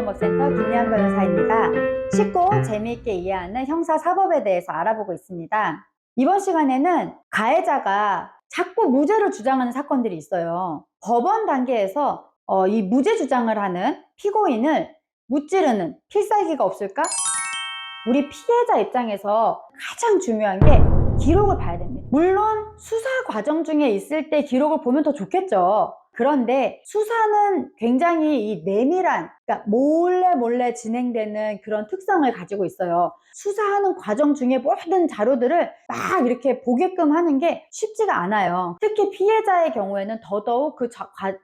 법률정보센터 김예한 변호사입니다. 쉽고 재미있게 이해하는 형사사법에 대해서 알아보고 있습니다. 이번 시간에는 가해자가 자꾸 무죄를 주장하는 사건들이 있어요. 법원 단계에서 이 무죄 주장을 하는 피고인을 무찌르는 필살기가 없을까? 우리 피해자 입장에서 가장 중요한 게 기록을 봐야 됩니다. 물론 수사 과정 중에 있을 때 기록을 보면 더 좋겠죠. 그런데 수사는 굉장히 이 내밀한, 그러니까 몰래 진행되는 그런 특성을 가지고 있어요. 수사하는 과정 중에 모든 자료들을 막 이렇게 보게끔 하는 게 쉽지가 않아요. 특히 피해자의 경우에는 더더욱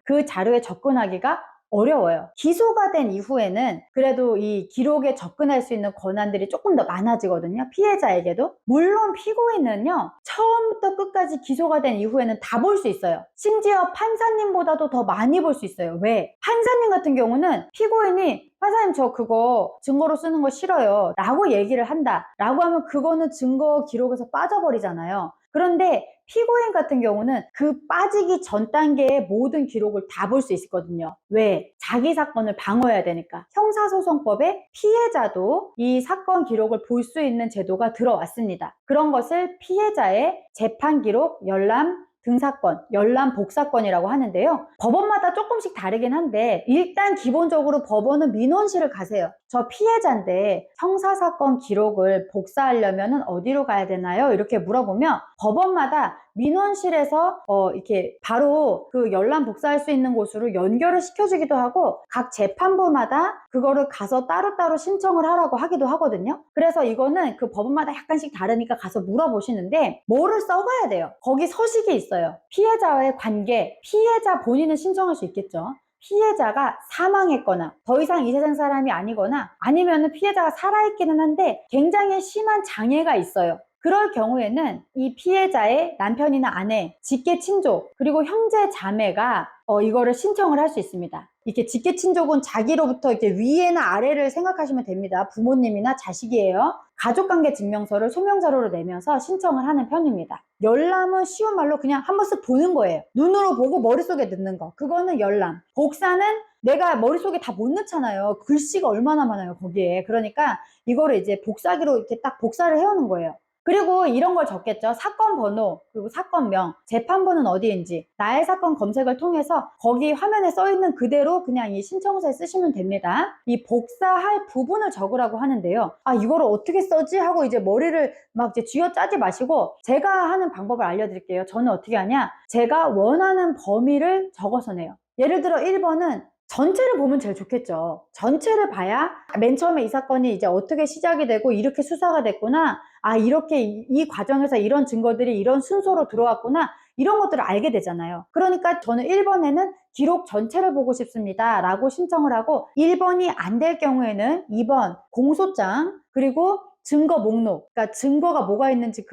그 자료에 접근하기가 어려워요. 기소가 된 이후에는 그래도 이 기록에 접근할 수 있는 권한들이 조금 더 많아지거든요. 피해자에게도. 물론 피고인은요, 처음부터 끝까지 기소가 된 이후에는 다 볼 수 있어요. 심지어 판사님보다도 더 많이 볼 수 있어요. 왜? 판사님 같은 경우는 피고인이 판사님 저 그거 증거로 쓰는 거 싫어요 라고 얘기를 한다 라고 하면 그거는 증거 기록에서 빠져버리잖아요. 그런데 피고인 같은 경우는 그 빠지기 전 단계의 모든 기록을 다 볼 수 있거든요. 왜? 자기 사건을 방어해야 되니까. 형사소송법에 피해자도 이 사건 기록을 볼 수 있는 제도가 들어왔습니다. 그런 것을 피해자의 재판 기록, 열람, 등사건, 열람 복사건이라고 하는데요. 법원마다 조금씩 다르긴 한데 일단 기본적으로 법원은 민원실을 가세요. 저 피해자인데 형사사건 기록을 복사하려면 어디로 가야 되나요? 이렇게 물어보면 법원마다 민원실에서 이렇게 바로 그 열람 복사할 수 있는 곳으로 연결을 시켜주기도 하고 각 재판부마다 그거를 가서 따로따로 신청을 하라고 하기도 하거든요. 그래서 이거는 그 법원마다 약간씩 다르니까 가서 물어보시는데 뭐를 써가야 돼요. 거기 서식이 있어요. 피해자와의 관계, 피해자 본인은 신청할 수 있겠죠. 피해자가 사망했거나 더 이상 이 세상 사람이 아니거나 아니면 피해자가 살아있기는 한데 굉장히 심한 장애가 있어요. 그럴 경우에는 이 피해자의 남편이나 아내, 직계 친족, 그리고 형제 자매가 이거를 신청을 할 수 있습니다. 이렇게 직계 친족은 자기로부터 이렇게 위에나 아래를 생각하시면 됩니다. 부모님이나 자식이에요. 가족관계 증명서를 소명자료로 내면서 신청을 하는 편입니다. 열람은 쉬운 말로 그냥 한 번씩 보는 거예요. 눈으로 보고 머릿속에 넣는 거. 그거는 열람. 복사는 내가 머릿속에 다 못 넣잖아요. 글씨가 얼마나 많아요, 거기에. 그러니까 이거를 이제 복사기로 이렇게 딱 복사를 해오는 거예요. 그리고 이런 걸 적겠죠. 사건 번호, 그리고 사건명, 재판부는 어디인지, 나의 사건 검색을 통해서 거기 화면에 써 있는 그대로 그냥 이 신청서에 쓰시면 됩니다. 이 복사할 부분을 적으라고 하는데요. 아, 이거를 어떻게 써지? 하고 이제 머리를 막 이제 쥐어짜지 마시고 제가 하는 방법을 알려드릴게요. 저는 어떻게 하냐? 제가 원하는 범위를 적어서 내요. 예를 들어 1번은 전체를 보면 제일 좋겠죠. 전체를 봐야 맨 처음에 이 사건이 이제 어떻게 시작이 되고 이렇게 수사가 됐구나. 아, 이렇게 이 과정에서 이런 증거들이 이런 순서로 들어왔구나. 이런 것들을 알게 되잖아요. 그러니까 저는 1번에는 기록 전체를 보고 싶습니다 라고 신청을 하고 1번이 안 될 경우에는 2번 공소장 그리고 증거 목록, 그러니까 증거가 뭐가 있는지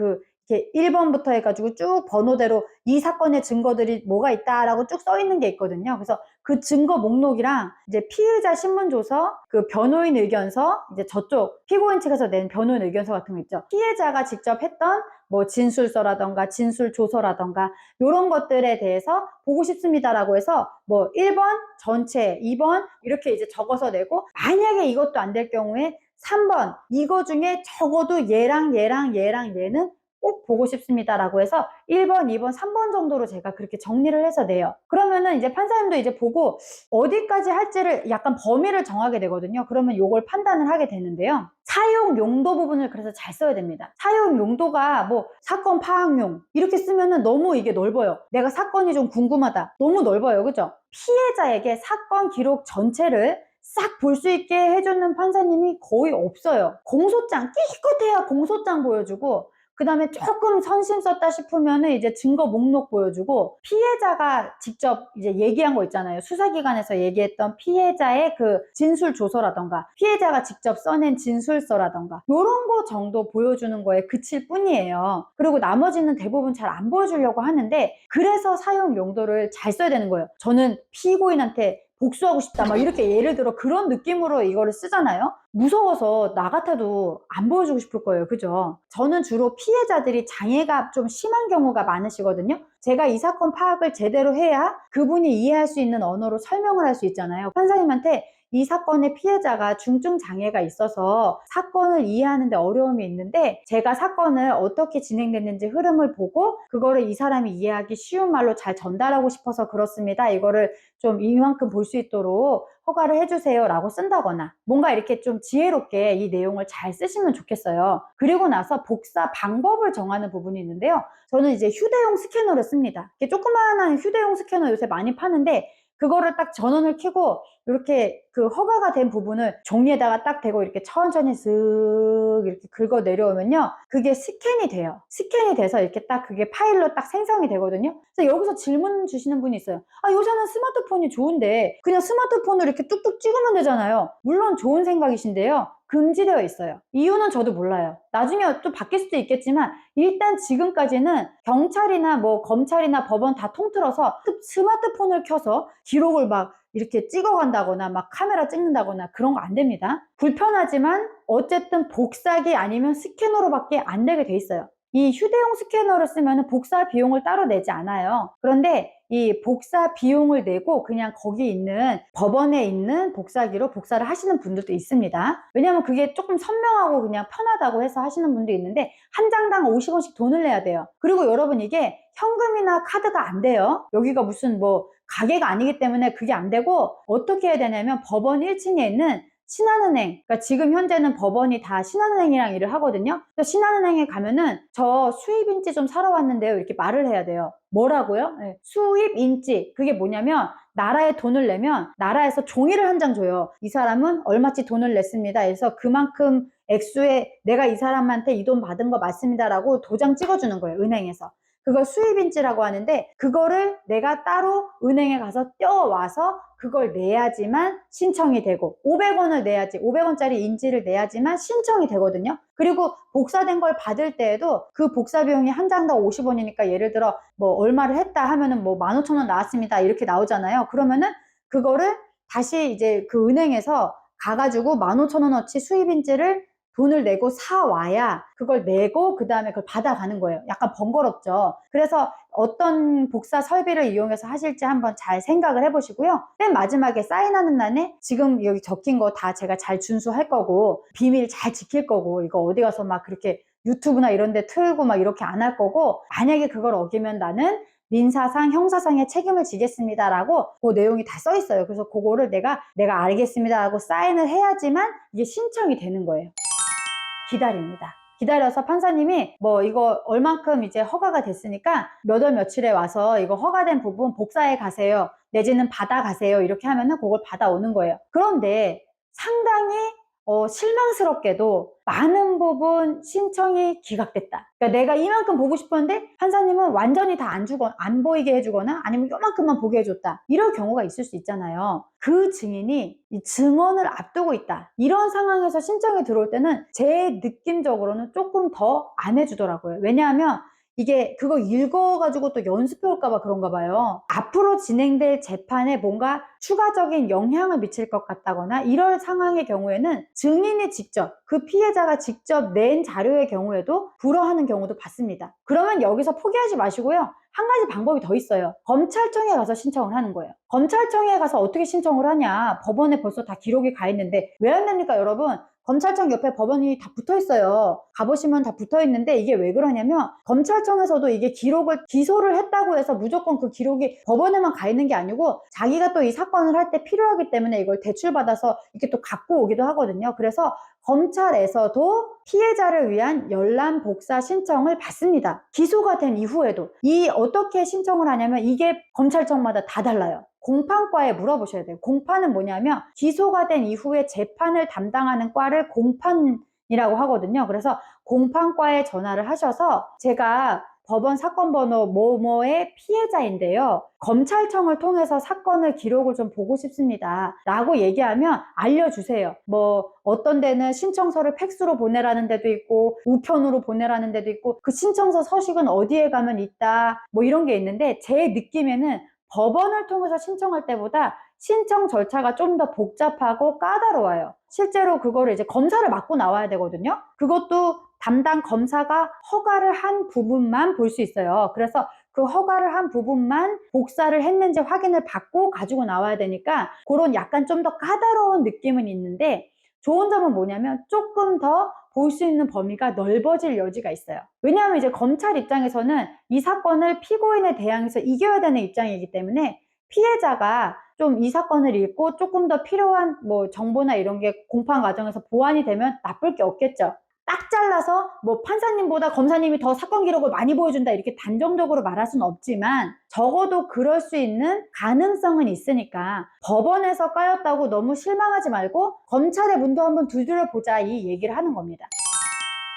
이렇게 1번부터 해가지고 쭉 번호대로 이 사건의 증거들이 뭐가 있다라고 쭉 써 있는 게 있거든요. 그래서 그 증거 목록이랑 이제 피의자 신문조서, 그 변호인 의견서, 이제 저쪽 피고인 측에서 낸 변호인 의견서 같은 거 있죠. 피해자가 직접 했던 뭐 진술서라던가 진술조서라던가 이런 것들에 대해서 보고 싶습니다라고 해서 뭐 1번 전체, 2번 이렇게 이제 적어서 내고 만약에 이것도 안 될 경우에 3번 이거 중에 적어도 얘랑 얘는 꼭 보고 싶습니다라고 해서 1번, 2번, 3번 정도로 제가 그렇게 정리를 해서 내요. 그러면은 이제 판사님도 이제 보고 어디까지 할지를 약간 범위를 정하게 되거든요. 그러면 요걸 판단을 하게 되는데요. 사용 용도 부분을 그래서 잘 써야 됩니다. 사용 용도가 뭐 사건 파악용 이렇게 쓰면은 너무 이게 넓어요. 내가 사건이 좀 궁금하다. 너무 넓어요. 그죠? 피해자에게 사건 기록 전체를 싹 볼 수 있게 해주는 판사님이 거의 없어요. 공소장 끼끗해야 공소장 보여주고 그 다음에 조금 선심 썼다 싶으면은 이제 증거 목록 보여주고 피해자가 직접 이제 얘기한 거 있잖아요. 수사기관에서 얘기했던 피해자의 그 진술조서라던가 피해자가 직접 써낸 진술서라던가 요런 거 정도 보여주는 거에 그칠 뿐이에요. 그리고 나머지는 대부분 잘 안 보여주려고 하는데 그래서 사용 용도를 잘 써야 되는 거예요. 저는 피고인한테 복수하고 싶다 막 이렇게 예를 들어 그런 느낌으로 이거를 쓰잖아요. 무서워서 나 같아도 안 보여주고 싶을 거예요. 그죠? 저는 주로 피해자들이 장애가 좀 심한 경우가 많으시거든요. 제가 이 사건 파악을 제대로 해야 그분이 이해할 수 있는 언어로 설명을 할 수 있잖아요. 판사님한테 이 사건의 피해자가 중증 장애가 있어서 사건을 이해하는 데 어려움이 있는데 제가 사건을 어떻게 진행됐는지 흐름을 보고 그거를 이 사람이 이해하기 쉬운 말로 잘 전달하고 싶어서 그렇습니다. 이거를 좀 이만큼 볼 수 있도록 허가를 해주세요 라고 쓴다거나 뭔가 이렇게 좀 지혜롭게 이 내용을 잘 쓰시면 좋겠어요. 그리고 나서 복사 방법을 정하는 부분이 있는데요. 저는 이제 휴대용 스캐너를 씁니다. 이렇게 조그마한 휴대용 스캐너 요새 많이 파는데 그거를 딱 전원을 켜고 이렇게 그 허가가 된 부분을 종이에다가 딱 대고 이렇게 천천히 슥 이렇게 긁어 내려오면요. 그게 스캔이 돼요. 스캔이 돼서 이렇게 딱 그게 파일로 딱 생성이 되거든요. 그래서 여기서 질문 주시는 분이 있어요. 아, 요새는 스마트폰이 좋은데 그냥 스마트폰으로 이렇게 뚝뚝 찍으면 되잖아요. 물론 좋은 생각이신데요. 금지되어 있어요. 이유는 저도 몰라요. 나중에 또 바뀔 수도 있겠지만 일단 지금까지는 경찰이나 뭐 검찰이나 법원 다 통틀어서 스마트폰을 켜서 기록을 막 이렇게 찍어간다거나 막 카메라 찍는다거나 그런 거 안 됩니다. 불편하지만 어쨌든 복사기 아니면 스캐너로밖에 안 되게 돼 있어요. 이 휴대용 스캐너를 쓰면 복사 비용을 따로 내지 않아요. 그런데 이 복사 비용을 내고 그냥 거기 있는 법원에 있는 복사기로 복사를 하시는 분들도 있습니다. 왜냐면 그게 조금 선명하고 그냥 편하다고 해서 하시는 분도 있는데 한 장당 50원씩 돈을 내야 돼요. 그리고 여러분 이게 현금이나 카드가 안 돼요. 여기가 무슨 뭐 가게가 아니기 때문에 그게 안 되고 어떻게 해야 되냐면 법원 1층에 있는 신한은행, 그러니까 지금 현재는 법원이 다 신한은행이랑 일을 하거든요. 그래서 신한은행에 가면은 저 수입인지 좀 사러 왔는데요. 이렇게 말을 해야 돼요. 뭐라고요? 네. 수입인지. 그게 뭐냐면 나라에 돈을 내면 나라에서 종이를 한 장 줘요. 이 사람은 얼마치 돈을 냈습니다. 그래서 그만큼 액수에 내가 이 사람한테 이 돈 받은 거 맞습니다라고 도장 찍어주는 거예요. 은행에서. 그걸 수입인지라고 하는데 그거를 내가 따로 은행에 가서 떼어와서 그걸 내야지만 신청이 되고 500원을 내야지 500원짜리 인지를 내야지만 신청이 되거든요. 그리고 복사된 걸 받을 때에도 그 복사 비용이 한 장당 50원이니까 예를 들어 뭐 얼마를 했다 하면은 뭐 15,000원 나왔습니다 이렇게 나오잖아요. 그러면은 그거를 다시 이제 그 은행에서 가가지고 15,000원어치 수입인지를 돈을 내고 사와야 그걸 내고 그 다음에 그걸 받아가는 거예요. 약간 번거롭죠. 그래서 어떤 복사 설비를 이용해서 하실지 한번 잘 생각을 해보시고요. 맨 마지막에 사인하는 날에 지금 여기 적힌 거 다 제가 잘 준수할 거고 비밀 잘 지킬 거고 이거 어디 가서 막 그렇게 유튜브나 이런 데 틀고 막 이렇게 안 할 거고 만약에 그걸 어기면 나는 민사상, 형사상의 책임을 지겠습니다라고 그 내용이 다 써 있어요. 그래서 그거를 내가 알겠습니다 하고 사인을 해야지만 이게 신청이 되는 거예요. 기다립니다. 기다려서 판사님이 뭐 이거 얼만큼 이제 허가가 됐으니까 몇 월 며칠에 와서 이거 허가된 부분 복사해 가세요. 내지는 받아 가세요. 이렇게 하면은 그걸 받아오는 거예요. 그런데 상당히 실망스럽게도 많은 부분 신청이 기각됐다. 그러니까 내가 이만큼 보고 싶었는데 판사님은 완전히 다 안 보이게 해주거나 아니면 요만큼만 보게 해줬다. 이럴 경우가 있을 수 있잖아요. 그 증인이 이 증언을 앞두고 있다. 이런 상황에서 신청이 들어올 때는 제 느낌적으로는 조금 더 안 해주더라고요. 왜냐하면 이게 그거 읽어가지고 또 연습해 올까봐 그런가 봐요. 앞으로 진행될 재판에 뭔가 추가적인 영향을 미칠 것 같다거나 이럴 상황의 경우에는 증인이 직접 그 피해자가 직접 낸 자료의 경우에도 불허하는 경우도 봤습니다. 그러면 여기서 포기하지 마시고요. 한 가지 방법이 더 있어요. 검찰청에 가서 신청을 하는 거예요. 검찰청에 가서 어떻게 신청을 하냐. 법원에 벌써 다 기록이 가 있는데 왜 안 됩니까 여러분? 검찰청 옆에 법원이 다 붙어 있어요. 가보시면 다 붙어 있는데 이게 왜 그러냐면 검찰청에서도 이게 기소를 했다고 해서 무조건 그 기록이 법원에만 가 있는 게 아니고 자기가 또 이 사건을 할 때 필요하기 때문에 이걸 대출받아서 이렇게 또 갖고 오기도 하거든요. 그래서 검찰에서도 피해자를 위한 열람 복사 신청을 받습니다. 기소가 된 이후에도 어떻게 신청을 하냐면 이게 검찰청마다 다 달라요. 공판과에 물어보셔야 돼요. 공판은 뭐냐면 기소가 된 이후에 재판을 담당하는 과를 공판이라고 하거든요. 그래서 공판과에 전화를 하셔서 제가 법원 사건 번호 뭐뭐의 피해자인데요. 검찰청을 통해서 사건을 기록을 좀 보고 싶습니다. 라고 얘기하면 알려주세요. 뭐 어떤 데는 신청서를 팩스로 보내라는 데도 있고 우편으로 보내라는 데도 있고 그 신청서 서식은 어디에 가면 있다. 뭐 이런 게 있는데 제 느낌에는 법원을 통해서 신청할 때보다 신청 절차가 좀 더 복잡하고 까다로워요. 실제로 그거를 이제 검사를 맡고 나와야 되거든요. 그것도 담당 검사가 허가를 한 부분만 볼 수 있어요. 그래서 그 허가를 한 부분만 복사를 했는지 확인을 받고 가지고 나와야 되니까 그런 약간 좀 더 까다로운 느낌은 있는데, 좋은 점은 뭐냐면 조금 더 볼 수 있는 범위가 넓어질 여지가 있어요. 왜냐하면 이제 검찰 입장에서는 이 사건을 피고인에 대항해서 이겨야 되는 입장이기 때문에 피해자가 좀 이 사건을 읽고 조금 더 필요한 뭐 정보나 이런 게 공판 과정에서 보완이 되면 나쁠 게 없겠죠. 딱 잘라서 뭐 판사님보다 검사님이 더 사건 기록을 많이 보여준다 이렇게 단정적으로 말할 수는 없지만, 적어도 그럴 수 있는 가능성은 있으니까 법원에서 까였다고 너무 실망하지 말고 검찰의 문도 한번 두드려보자, 이 얘기를 하는 겁니다.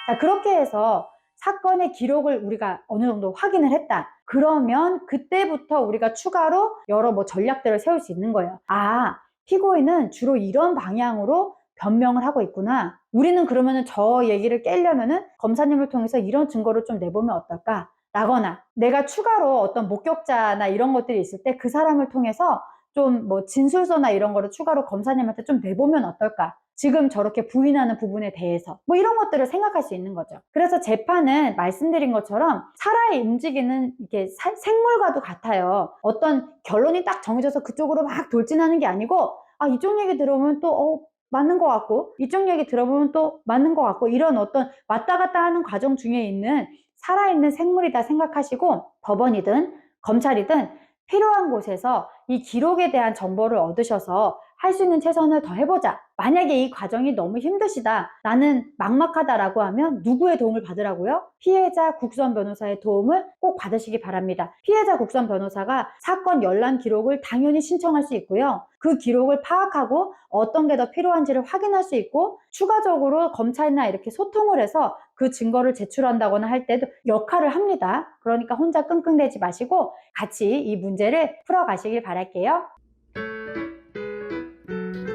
자, 그렇게 해서 사건의 기록을 우리가 어느 정도 확인을 했다. 그러면 그때부터 우리가 추가로 여러 뭐 전략들을 세울 수 있는 거예요. 아, 피고인은 주로 이런 방향으로 변명을 하고 있구나. 우리는 그러면은 저 얘기를 깨려면은 검사님을 통해서 이런 증거를 좀 내보면 어떨까? 라거나 내가 추가로 어떤 목격자나 이런 것들이 있을 때 그 사람을 통해서 좀 뭐 진술서나 이런 거를 추가로 검사님한테 좀 내보면 어떨까? 지금 저렇게 부인하는 부분에 대해서 뭐 이런 것들을 생각할 수 있는 거죠. 그래서 재판은 말씀드린 것처럼 살아 움직이는 이게 생물과도 같아요. 어떤 결론이 딱 정해져서 그쪽으로 막 돌진하는 게 아니고, 아, 이쪽 얘기 들어보면 또 맞는 것 같고 이쪽 얘기 들어보면 또 맞는 것 같고, 이런 어떤 왔다 갔다 하는 과정 중에 있는 살아있는 생물이다 생각하시고, 법원이든 검찰이든 필요한 곳에서 이 기록에 대한 정보를 얻으셔서 할 수 있는 최선을 더 해보자. 만약에 이 과정이 너무 힘드시다, 나는 막막하다라고 하면 누구의 도움을 받으라고요? 피해자 국선 변호사의 도움을 꼭 받으시기 바랍니다. 피해자 국선 변호사가 사건 열람 기록을 당연히 신청할 수 있고요. 그 기록을 파악하고 어떤 게 더 필요한지를 확인할 수 있고, 추가적으로 검찰이나 이렇게 소통을 해서 그 증거를 제출한다거나 할 때도 역할을 합니다. 그러니까 혼자 끙끙대지 마시고 같이 이 문제를 풀어가시길 바랄게요.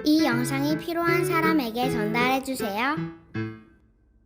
이 영상이 필요한 사람에게 전달해 주세요.